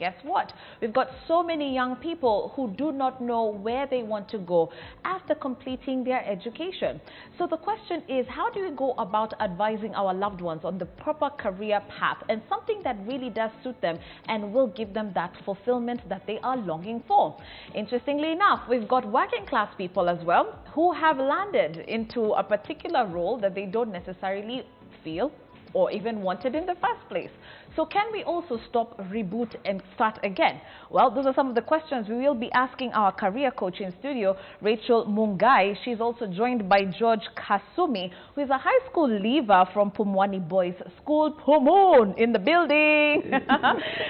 guess what? We've got so many young people who do not know where they want to go after completing their education. So the question is, how do we go about advising our loved ones on the proper career path and something that really does suit them and will give them that fulfillment that they are longing for? Interestingly enough, we've got working class people as well who have landed into a particular role that they don't necessarily feel or even wanted in the first place. So can we also stop, reboot and start again? Well, those are some of the questions we will be asking our career coach in studio, Rachel Mungai. She's also joined by George Kasumi, who is a high school leaver from Pumwani Boys School, Pumun, in the building.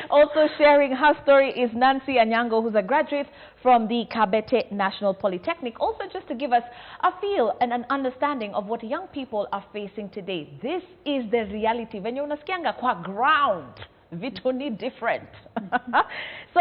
Also sharing her story is Nancy Anyango, who's a graduate from the Kabete National Polytechnic. Also just to give us a feel and an understanding of what young people are facing today. This is the reality. When you unasikianga kwa ground, vitu ni different. So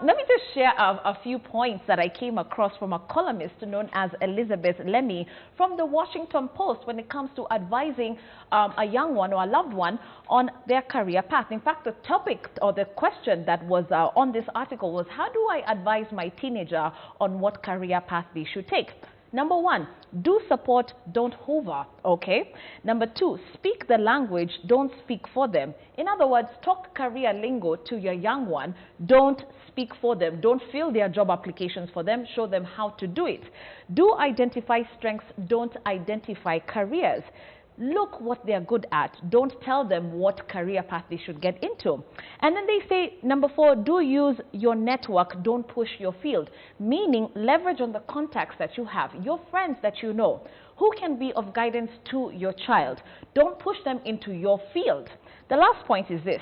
let me just share a few points that I came across from a columnist known as Elizabeth Lemmy from the Washington Post when it comes to advising a young one or a loved one on their career path. In fact, the topic or the question that was on this article was, how do I advise my teenager on what career path they should take? Number one, do support, don't hover, okay? Number two, speak the language, don't speak for them. In other words, talk career lingo to your young one. Don't speak for them. Don't fill their job applications for them. Show them how to do it. Do identify strengths, don't identify careers. Look what they're good at. Don't tell them what career path they should get into. And then they say, number four, do use your network. Don't push your field. Meaning, leverage on the contacts that you have, your friends that you know, who can be of guidance to your child. Don't push them into your field. The last point is this.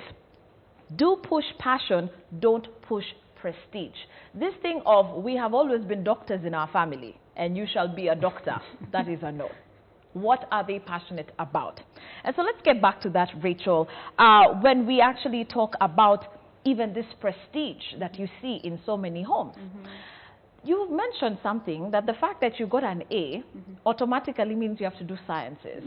Do push passion. Don't push prestige. This thing of, we have always been doctors in our family, and you shall be a doctor, that is a no. What are they passionate about? And so let's get back to that, Rachel. When we actually talk about even this prestige that you see in so many homes, you've mentioned something that the fact that you got an A automatically means you have to do sciences.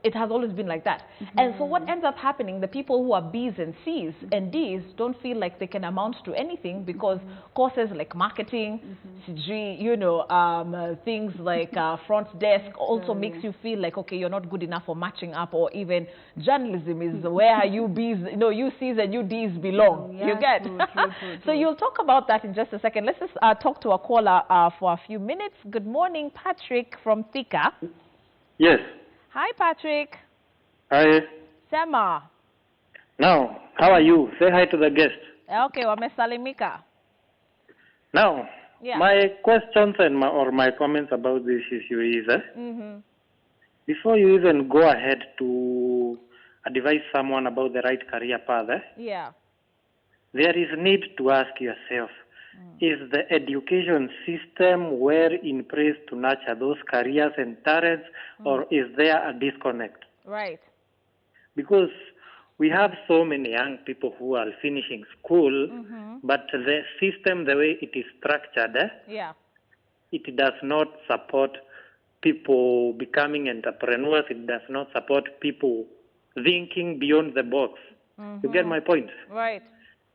It has always been like that. And so what ends up happening, the people who are B's and C's and D's don't feel like they can amount to anything because courses like marketing, you know, things like front desk also makes you feel like, okay, you're not good enough for matching up, or even journalism is where you B's, no, you C's and you D's belong. You get? True. So you'll talk about that in just a second. Let's just talk to a caller for a few minutes. Good morning, Patrick from Thika. Yes. Hi, Patrick. Hi. Sema. Now, how are you? Say hi to the guest. Okay, wamesalimika. Now, my questions and my comments about this issue is, before you even go ahead to advise someone about the right career path, there is need to ask yourself, is the education system well in place to nurture those careers and talents, or is there a disconnect? Right. Because we have so many young people who are finishing school, but the system, the way it is structured, it does not support people becoming entrepreneurs. It does not support people thinking beyond the box. You get my point? Right.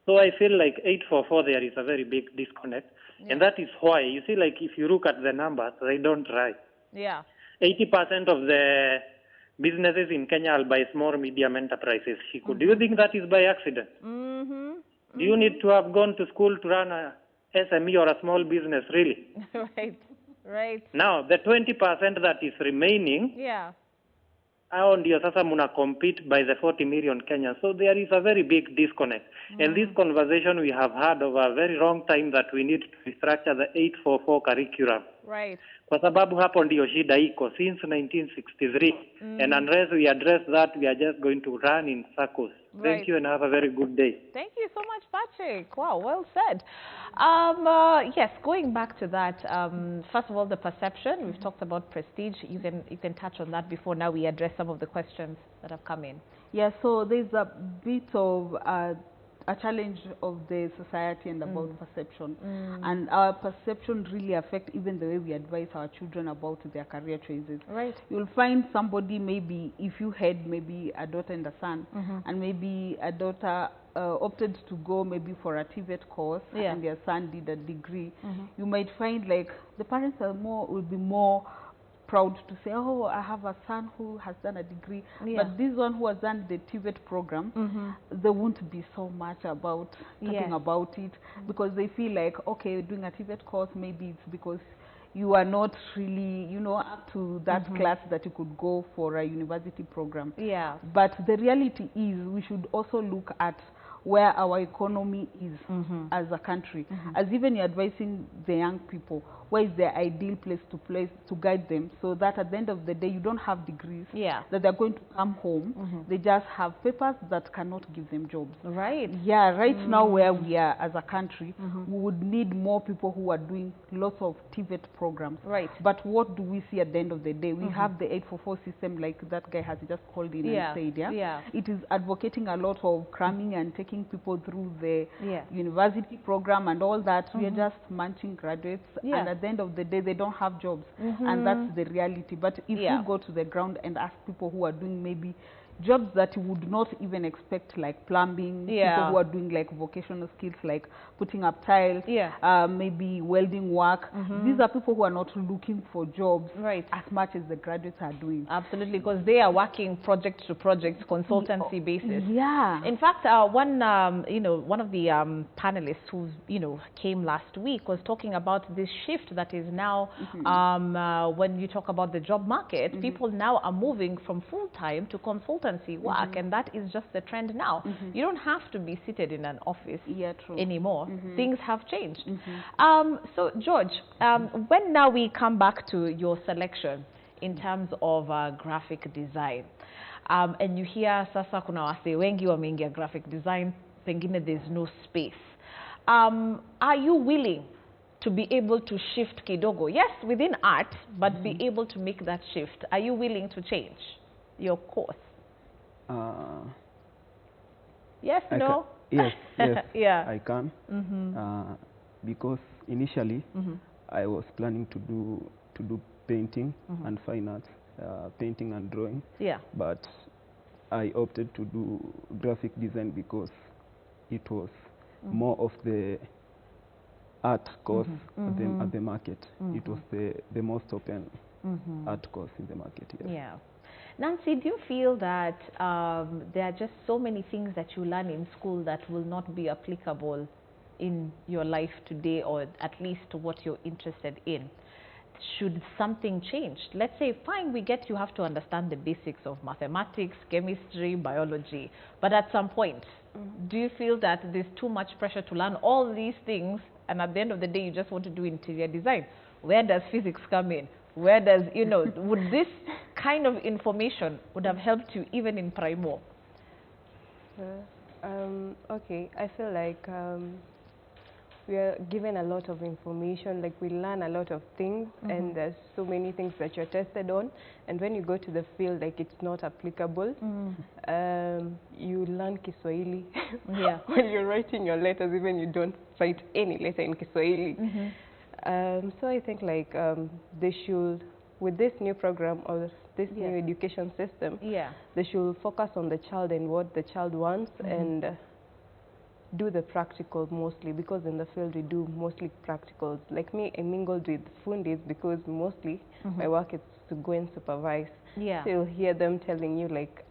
So I feel like 844, there is a very big disconnect. And that is why, you see, like if you look at the numbers, they don't rise. 80% of the businesses in Kenya are by small, medium enterprises. Do you think that is by accident? Do you need to have gone to school to run a SME or a small business, really? Right. Now, the 20% that is remaining, how ndio sasa muna compete by the 40 million Kenyans. So there is a very big disconnect. And this conversation we have had over a very long time that we need to restructure the 844 curriculum. Right. Kwa sababu hapo ndio shida iko since 1963. And unless we address that, we are just going to run in circles. Thank you and have a very good day. Thank you so much, Patrick. Wow, well said. Yes, going back to that, first of all, the perception. We've talked about prestige. You can touch on that before now we address some of the questions that have come in. Yeah, so there's a bit of a challenge of the society and about perception. And our perception really affects even the way we advise our children about their career choices. Right. You'll find somebody, maybe if you had maybe a daughter and a son, and maybe a daughter opted to go maybe for a TVET course and their son did a degree, you might find like the parents will be more proud to say, oh, I have a son who has done a degree, but this one who has done the TVET program, they won't be so much about talking about it, because they feel like, okay, doing a TVET course, maybe it's because you are not really, you know, up to that class that you could go for a university program. But the reality is we should also look at where our economy is as a country. As even you're advising the young people, where is the ideal place to guide them, so that at the end of the day you don't have degrees that they're going to come home, they just have papers that cannot give them jobs. Right now where we are as a country, we would need more people who are doing lots of TVET programs. But what do we see at the end of the day? We have the 844 system, like that guy has just called in and said, it is advocating a lot of cramming and taking people through the university program and all that. We are just munching graduates, and at the end of the day they don't have jobs, and that's the reality. But if you go to the ground and ask people who are doing maybe jobs that you would not even expect, like plumbing, people who are doing like vocational skills like putting up tiles, maybe welding work, these are people who are not looking for jobs as much as the graduates are doing. Absolutely, because they are working project to project, consultancy basis. In fact, one of the panelists who came last week was talking about this shift that is now when you talk about the job market, people now are moving from full-time to consultancy work, and that is just the trend now. You don't have to be seated in an office anymore. Things have changed. So George, when now we come back to your selection in terms of graphic design, and you hear sasa kuna wase wengi wameingia graphic design, pengine there's no space. Are you willing to be able to shift kidogo? Yes, within art, but be able to make that shift. Are you willing to change your course? Yes, no? Yes, I can. Because initially I was planning to do painting and fine arts, painting and drawing. But I opted to do graphic design because it was more of the art course at the market. It was the most open art course in the market. Nancy, do you feel that there are just so many things that you learn in school that will not be applicable in your life today, or at least to what you're interested in? Should something change? Let's say, fine, we get you have to understand the basics of mathematics, chemistry, biology, but at some point, do you feel that there's too much pressure to learn all these things, and at the end of the day, you just want to do interior design? Where does physics come in? Where does, would this kind of information would have helped you even in Primo? Okay, I feel like we are given a lot of information, like we learn a lot of things, and there's so many things that you're tested on, and when you go to the field, like it's not applicable. You learn Kiswahili. When you're writing your letters, even you don't write any letter in Kiswahili. So I think like they should, with this new program or this new education system, they should focus on the child and what the child wants, and do the practical mostly, because in the field we do mostly practicals. Like me, I mingled with fundis because mostly my work is to go and supervise. So you'll hear them telling you like,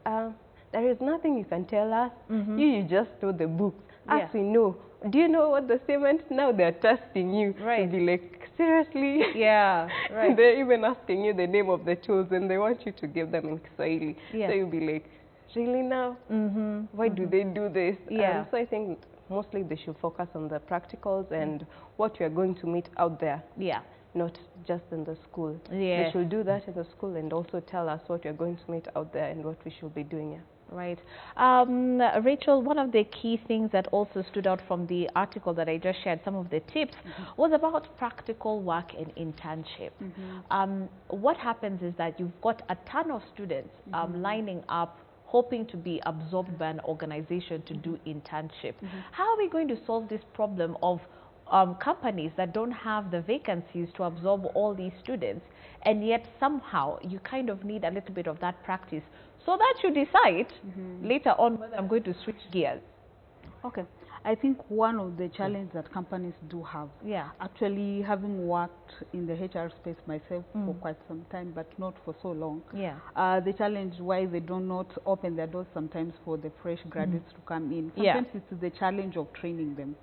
there is nothing you can tell us. You just know the books. As we know, do you know what the statement? Now they're testing you. To be like, seriously? They're even asking you the name of the tools, and they want you to give them in Kiswahili. So you'll be like, really now? Why do they do this? So I think mostly they should focus on the practicals and what you're going to meet out there. Not just in the school. They should do that in the school and also tell us what you're going to meet out there and what we should be doing. Rachel, one of the key things that also stood out from the article that I just shared, some of the tips, was about practical work and internship. What happens is that you've got a ton of students lining up, hoping to be absorbed by an organization to do internship. How are we going to solve this problem of companies that don't have the vacancies to absorb all these students, and yet somehow you kind of need a little bit of that practice so that you decide later on whether I'm going to switch gears? Okay. I think one of the challenges that companies do have, actually having worked in the HR space myself for quite some time, but not for so long, the challenge why they do not open their doors sometimes for the fresh graduates to come in. Sometimes it's the challenge of training them,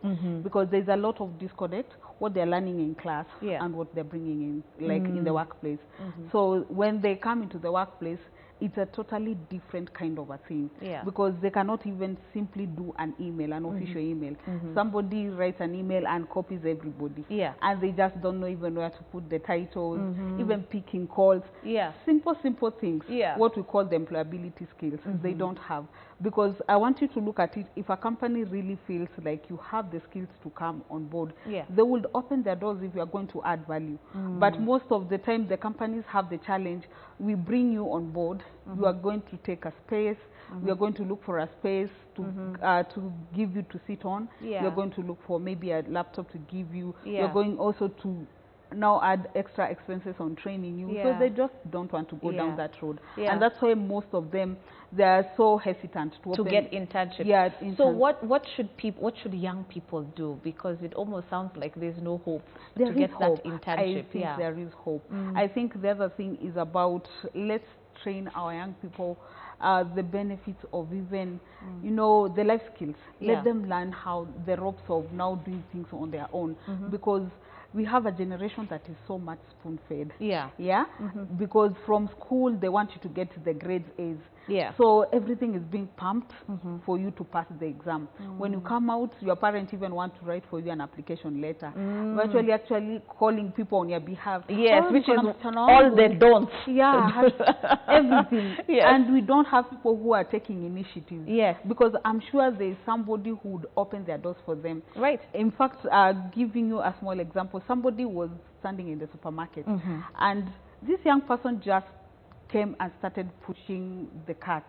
because there's a lot of disconnect, what they're learning in class and what they're bringing in, like in the workplace. So when they come into the workplace, it's a totally different kind of a thing, because they cannot even simply do an email, an official email. Somebody writes an email and copies everybody, and they just don't know even where to put the titles, even picking calls, simple things, what we call the employability skills, they don't have. Because I want you to look at it, if a company really feels like you have the skills to come on board, they would open their doors if you are going to add value. But most of the time, the companies have the challenge, we bring you on board, you are going to take a space, we are going to look for a space to give you to sit on, we are going to look for maybe a laptop to give you, we are going also to now add extra expenses on training you, so they just don't want to go down that road. And that's why most of them, they are so hesitant to get internships. So what should young people do? Because it almost sounds like there's no hope to get that internship. I think there is hope. I think the other thing is about, let's train our young people the benefits of even, you know, the life skills. Let them learn how the ropes of now doing things on their own, because we have a generation that is so much spoon-fed. Because from school they want you to get the grades A's. So everything is being pumped for you to pass the exam. When you come out, your parents even want to write for you an application letter. Virtually actually calling people on your behalf. Which is all the don'ts. Everything. And we don't have people who are taking initiative. Because I'm sure there is somebody who would open their doors for them. In fact, giving you a small example, somebody was standing in the supermarket and this young person just came and started pushing the carts,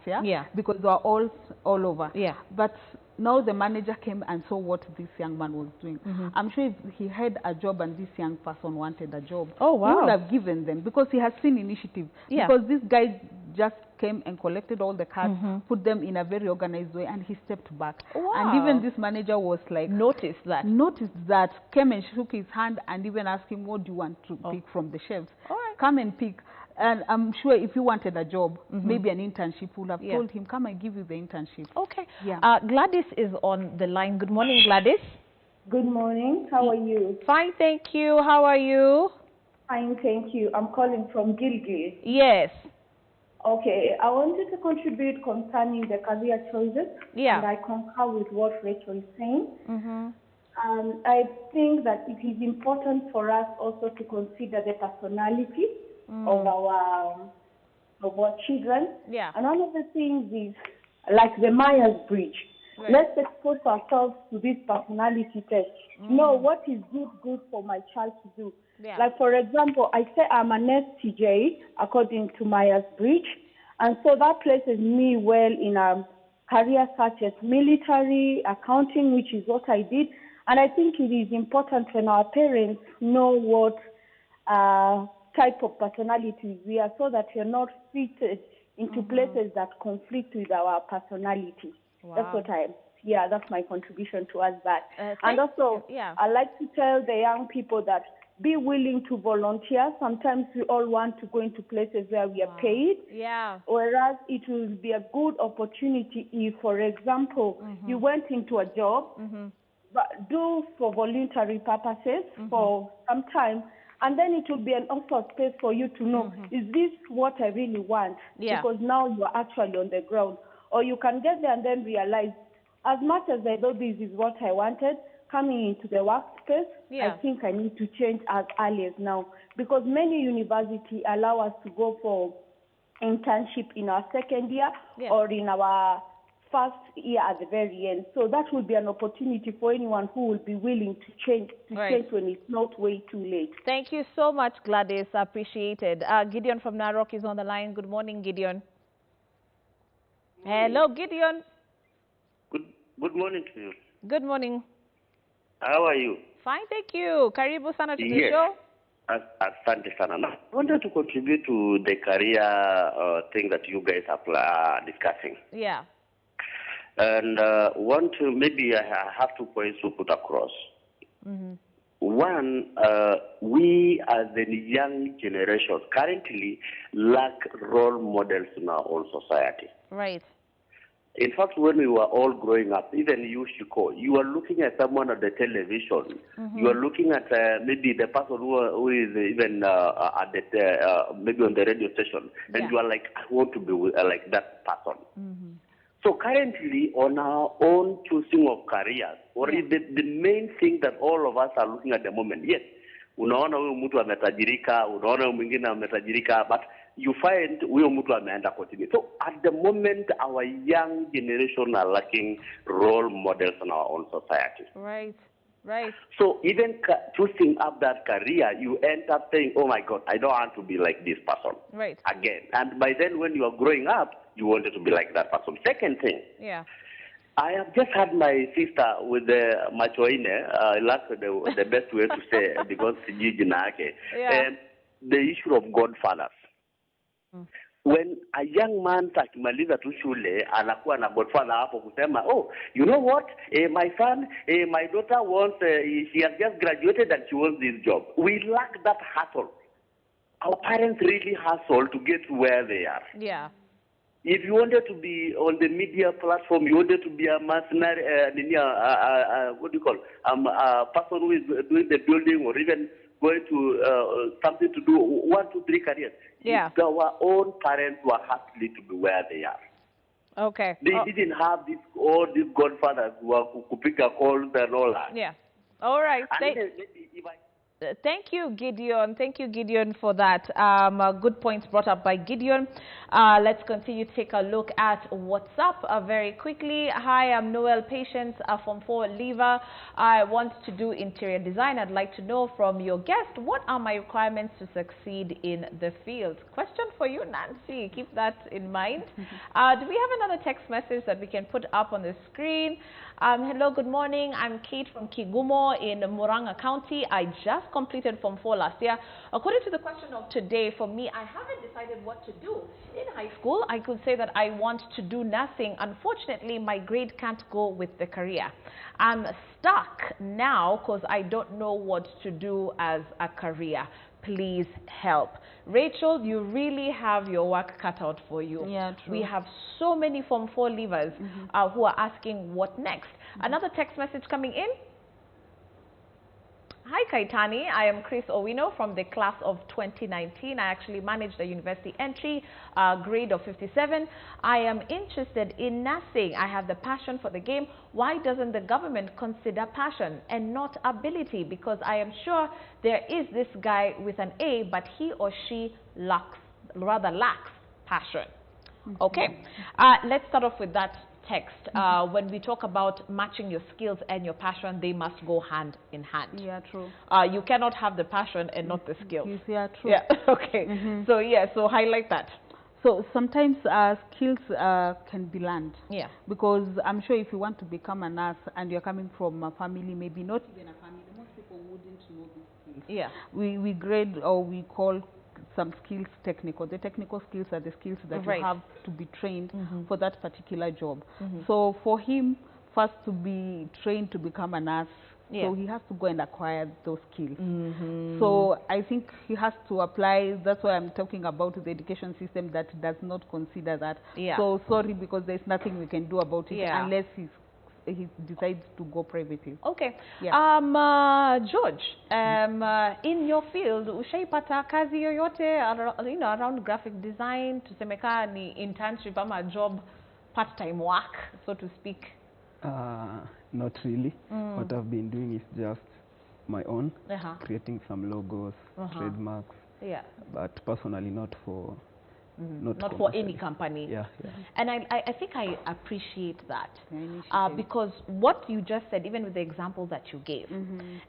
because they were all over. But now the manager came and saw what this young man was doing. I'm sure if he had a job and this young person wanted a job, he would have given them, because he has seen initiative. Because this guy just came and collected all the cards, put them in a very organized way, and he stepped back. And even this manager was like, noticed that, came and shook his hand and even asked him, what do you want to pick from the shelves? Come and pick. And I'm sure if you wanted a job, maybe an internship, would have told him, come and give you the internship. Gladys is on the line. Good morning, Gladys. Good morning. How are you? Fine, thank you. How are you? Fine, thank you. I'm calling from Gilgil. Yes. Okay, I wanted to contribute concerning the career choices. And I concur with what Rachel is saying. I think that it is important for us also to consider the personality of our children. And one of the things is like the Myers-Briggs. Let's expose ourselves to this personality test. Know what is good for my child to do. Like for example, I say I'm an STJ according to Myers-Briggs, and so that places me well in a career such as military, accounting, which is what I did. And I think it is important when our parents know what type of personalities we are, so that we are not fitted into places that conflict with our personality. That's what that's my contribution towards that. And also, I like to tell the young people that be willing to volunteer. Sometimes we all want to go into places where we are paid. Whereas it will be a good opportunity if, for example, you went into a job, but do for voluntary purposes for some time, and then it will be an also space for you to know, is this what I really want? Because now you are actually on the ground. Or you can get there and then realize, as much as I know this is what I wanted, coming into the workspace, I think I need to change as early as now. Because many universities allow us to go for internship in our second year or in our first year at the very end. So that will be an opportunity for anyone who will be willing to change when it's not way too late. Thank you so much, Gladys. Appreciated. Gideon from Narok is on the line. Good morning, Gideon. Hello, Gideon. Good morning to you. Good morning. How are you? Fine, thank you. Karibu sana to the show. Asante sana. I wanted to contribute to the career thing that you guys are discussing. And maybe I have 2 points to put across. One, we as the young generation currently lack role models in our own society. Right. In fact, when we were all growing up, even you, Shiko, you are looking at someone on the television. You are looking at maybe the person who is even at the maybe on the radio station, and you are like, I want to be like that person. So currently, on our own choosing of careers, or is the main thing that all of us are looking at the moment, yes, unaona huyu mtu ametajirika, unaona huyu mwingine ametajirika, but you find huyo mtu ameenda kotini. So at the moment, our young generation are lacking role models in our own society. Right. Right. So even choosing up that career, you end up saying, oh my God, I don't want to be like this person. Right. Again. And by then when you are growing up, you wanted to be like that person. Second thing. Yeah. I have just had my sister with the machoine, that's the best way to say because and the issue of godfathers. When a young man akimaliza tu shule anakuwa na godfather hapo kusema, oh, you know what, my son, my daughter wants, she has just graduated and she wants this job. We lack that hustle. Our parents really hustle to get where they are. Yeah. If you wanted to be on the media platform, you wanted to be a mercenary, what do you call, a person who is doing the building or even going to something to do 1, 2, 3 careers. Yeah. Our own parents were happy to be where they are. Okay. They didn't have all these godfathers who pick a calls and all that. Yeah. All right. Thank you, Gideon. Thank you, Gideon, for that. Good points brought up by Gideon. Let's continue to take a look at WhatsApp very quickly. Hi, I'm Noel Patience from 4 Lever. I want to do interior design. I'd like to know from your guest, what are my requirements to succeed in the field? Question for you, Nancy. Keep that in mind. Do we have another text message that we can put up on the screen? Hello, good morning. I'm Kate from Kigumo in Muranga County. I just completed Form 4 last year. According to the question of today, for me, I haven't decided what to do. In high school, I could say that I want to do nursing. Unfortunately, my grade can't go with the career. I'm stuck now because I don't know what to do as a career. Please help. Rachel, you really have your work cut out for you. Yeah, true. We have so many Form 4 leavers who are asking what next. Another text message coming in. Hi Kaitani, I am Chris Owino from the class of 2019. I actually managed the university entry grade of 57. I am interested in nursing. I have the passion for the game. Why doesn't the government consider passion and not ability? Because I am sure there is this guy with an A, but he or she lacks passion. Okay, let's start off with that text. When we talk about matching your skills and your passion, they must go hand in hand. Yeah, true. You cannot have the passion and not the skills. Yeah, true. Yeah, okay. So, yeah, so highlight that. So sometimes skills can be learned. Yeah. Because I'm sure if you want to become a nurse and you're coming from a family, maybe not even a family, most people wouldn't know these skills. Yeah. We grade or we call some skills technical. The technical skills are the skills that you have to be trained for that particular job. So for him, first to be trained to become a nurse, so he has to go and acquire those skills. So I think he has to apply, that's why I'm talking about the education system that does not consider that. So sorry, because there's nothing we can do about it unless he decides to go privately. Okay. George, in your field, ushaipata kazi yoyote around graphic design, tusemeka ni internship ama job, part-time work, so to speak? Not really. What I've been doing is just my own, creating some logos, trademarks, but personally not for not for any company. And I think I appreciate that because what you just said, even with the example that you gave,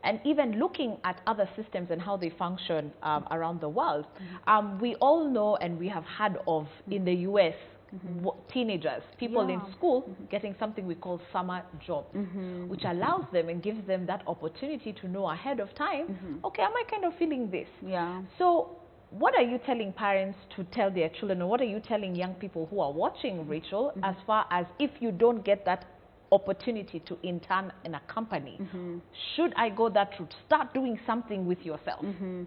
and even looking at other systems and how they function around the world, we all know and we have heard of in the US, teenagers, people in school getting something we call summer job, which allows them and gives them that opportunity to know ahead of time, okay, am I kind of feeling this? So what are you telling parents to tell their children, or what are you telling young people who are watching, Rachel, as far as if you don't get that opportunity to intern in a company, should I go that route? Start doing something with yourself.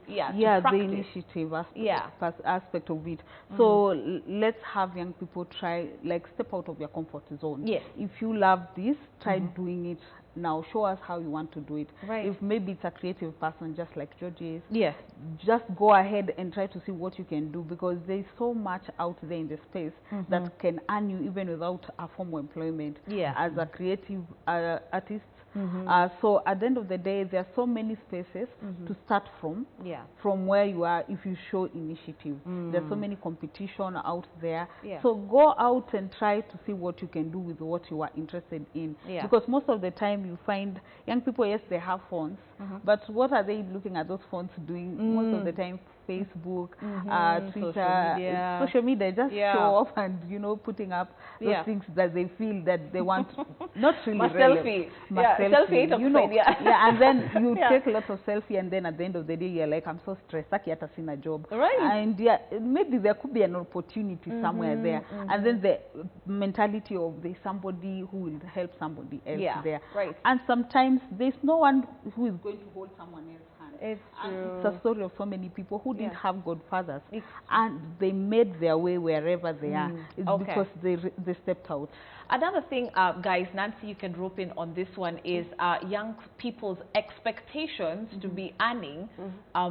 Yeah, the initiative aspect of it. So let's have young people try, like, step out of their comfort zone. Yes. If you love this, try doing it now. Show us how you want to do it. Right. If maybe it's a creative person, just like Georgie is, yes, just go ahead and try to see what you can do, because there's so much out there in the space that can earn you even without a formal employment as a creative artist. So at the end of the day, there are so many spaces to start from where you are if you show initiative. There's so many competition out there. So go out and try to see what you can do with what you are interested in. Because most of the time you find young people, yes, they have phones, but what are they looking at those phones doing? Most of the time, Facebook, Twitter, social media, just show off and, you know, putting up those things that they feel that they want, not really selfie. Selfie, you know, and then you take lots of selfie, and then at the end of the day, you're like, I'm so stressed, I can't see a job. Right. And maybe there could be an opportunity somewhere there. And then the mentality of there's somebody who will help somebody else there. Right. And sometimes there's no one who is going to hold someone else's hand. It's true. It's a story of so many people who didn't have godfathers, and they made their way wherever they are. It's because they stepped out. Another thing, guys, Nancy, you can rope in on this one, is young people's expectations to be earning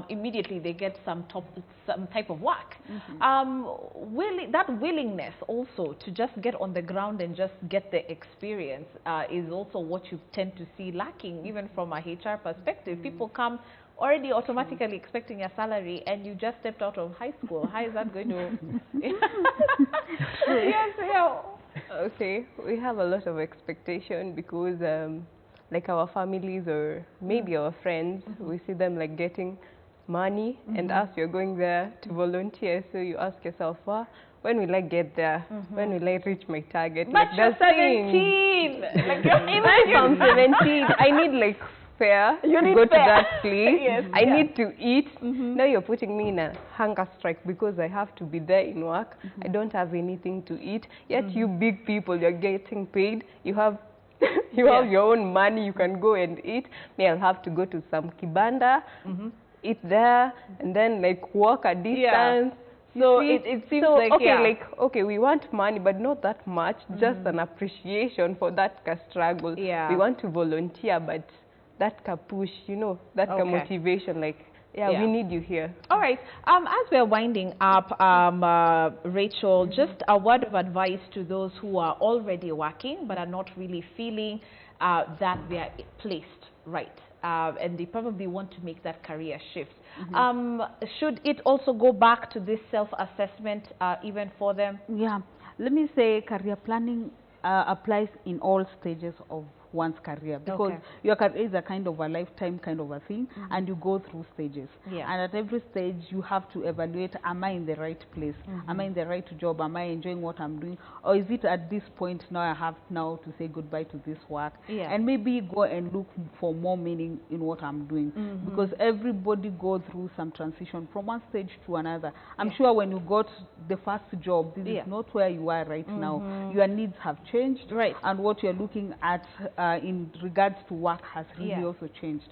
immediately they get some type of work. That willingness also to just get on the ground and just get the experience is also what you tend to see lacking, even from a HR perspective. People come already automatically expecting a salary, and you just stepped out of high school. How is that going to... Okay, we have a lot of expectation because like our families or maybe our friends, we see them like getting money, and us, you're going there to volunteer. So you ask yourself, well, when will I get there? When will I reach my target? But like, you're 17! Like, even from 17, I need like fare to go to that place. I need to eat. Now you're putting me in a hunger strike because I have to be there in work. I don't have anything to eat. Yet you big people, you're getting paid. You have have your own money. You can go and eat. Me, I'll have to go to some kibanda, eat there, and then like walk a distance. So it seems like, okay, we want money, but not that much, just an appreciation for that struggle. We want to volunteer, but that ka push, you know, that ka motivation, like, we need you here. All right. As we're winding up, Rachel, just a word of advice to those who are already working but are not really feeling that they are placed right, and they probably want to make that career shift. Should it also go back to this self-assessment even for them? Yeah. Let me say career planning applies in all stages of one's career, because your career is a kind of a lifetime kind of a thing, and you go through stages. And at every stage, you have to evaluate, am I in the right place? Am I in the right job? Am I enjoying what I'm doing? Or is it at this point now I have now to say goodbye to this work? And maybe go and look for more meaning in what I'm doing, because everybody goes through some transition from one stage to another. I'm sure when you got the first job, this is not where you are right now. Your needs have changed, and what you're looking at in regards to work has really also changed.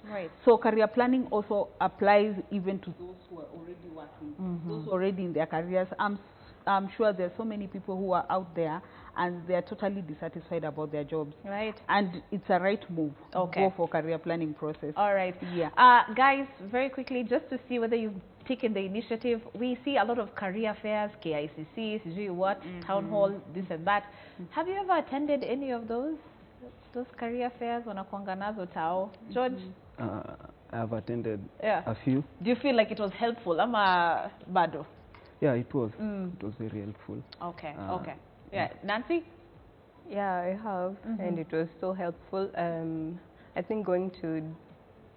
So career planning also applies even to those who are already working, those already in their careers. I'm sure there are so many people who are out there and they are totally dissatisfied about their jobs. And it's a right move. Go for career planning process. All right. Guys, very quickly, just to see whether you've taken the initiative, we see a lot of career fairs, KICC, town hall, this and that. Have you ever attended any of those career fairs wanakuanga nazo tao? George? I have attended a few. Do you feel like it was helpful? Ama bado? Yeah, it was. It was very helpful. Okay. Nancy? Yeah, I have, and it was so helpful. I think going to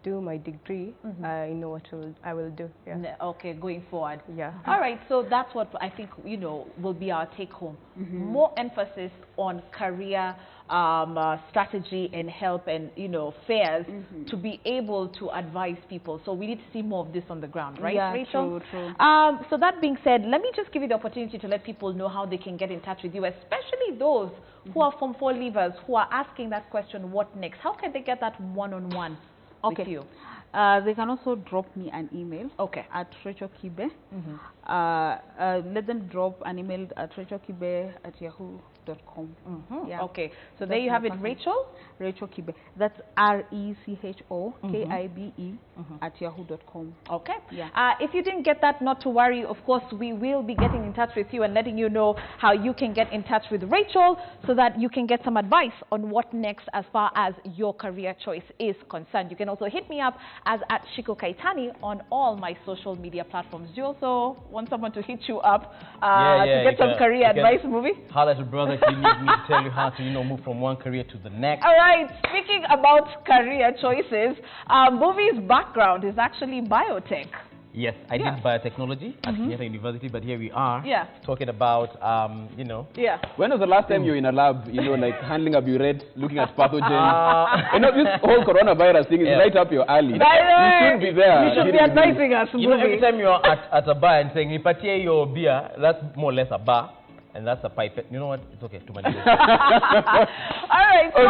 do my degree, I know what I will do. Yeah. Okay, going forward. Yeah. All right, so that's what I think, you know, will be our take home. More emphasis on career strategy and help and, you know, fairs to be able to advise people. So we need to see more of this on the ground, right, Rachel? True. So that being said, let me just give you the opportunity to let people know how they can get in touch with you, especially those who are Form 4 leavers who are asking that question, what next? How can they get that one-on-one with you? They can also drop me an email at Rachel Kibe. Let them drop an email at rachelkibe@yahoo.com. Okay, so there you have it, Rachel Kibe. That's RECHOKIBE @yahoo.com. Okay. If you didn't get that, not to worry. Of course, we will be getting in touch with you and letting you know how you can get in touch with Rachel so that you can get some advice on what next as far as your career choice is concerned. You can also hit me up as at Shiko Kaitani on all my social media platforms. Do you also want someone to hit you up to get some career advice, Movie? How does your brother if you need me to tell you how to, you know, move from one career to the next? All right, speaking about career choices, Movie's background is actually biotech. Yes, I did biotechnology at K24 University, but here we are talking about, you know. When was the last time you were in a lab, you know, like handling a burette, looking at pathogens? You know, this whole coronavirus thing is right up your alley. You shouldn't be there. You should be advising us, You know, every time you're at a bar and saying, "Nipatie your beer," that's more or less a bar. And that's a pipette. You know what? It's okay. Too many. All right. So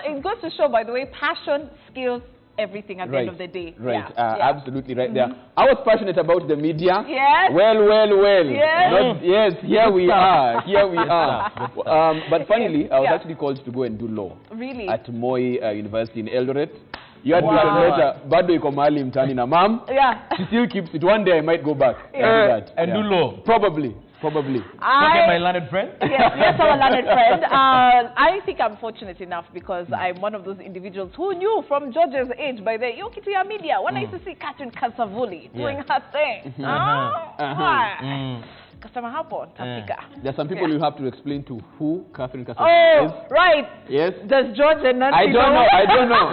it goes to show, by the way, passion, skills, everything at the end of the day. Absolutely right there. I was passionate about the media. Yes. Well. Yes, here we are. Here we are. But finally, I was actually called to go and do law. Really? At Moi University in Eldoret. You had bado iko mahali mtani na mom. She still keeps it. One day I might go back and do that. And do law. Probably. Okay, my learned friend. Yes, our learned friend. I think I'm fortunate enough because I'm one of those individuals who knew from George's age by the Yokitia media when I used to see Catherine Kasavuli doing her thing. Customer hapo, tafika. There are some people you have to explain to who Catherine Kasavuli is. Oh, right. Yes. Does George and Nancy I don't know.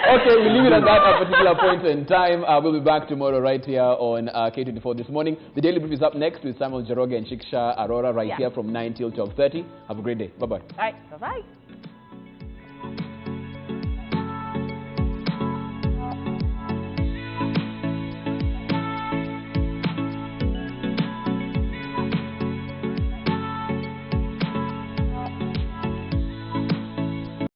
Okay, we'll leave it at that at a particular point in time. We'll be back tomorrow right here on K24 This Morning. The Daily Brief is up next with Samuel Jeroge and Shiksha Arora right here from 9 till 12:30. Have a great day. Bye-bye. All right. Bye-bye.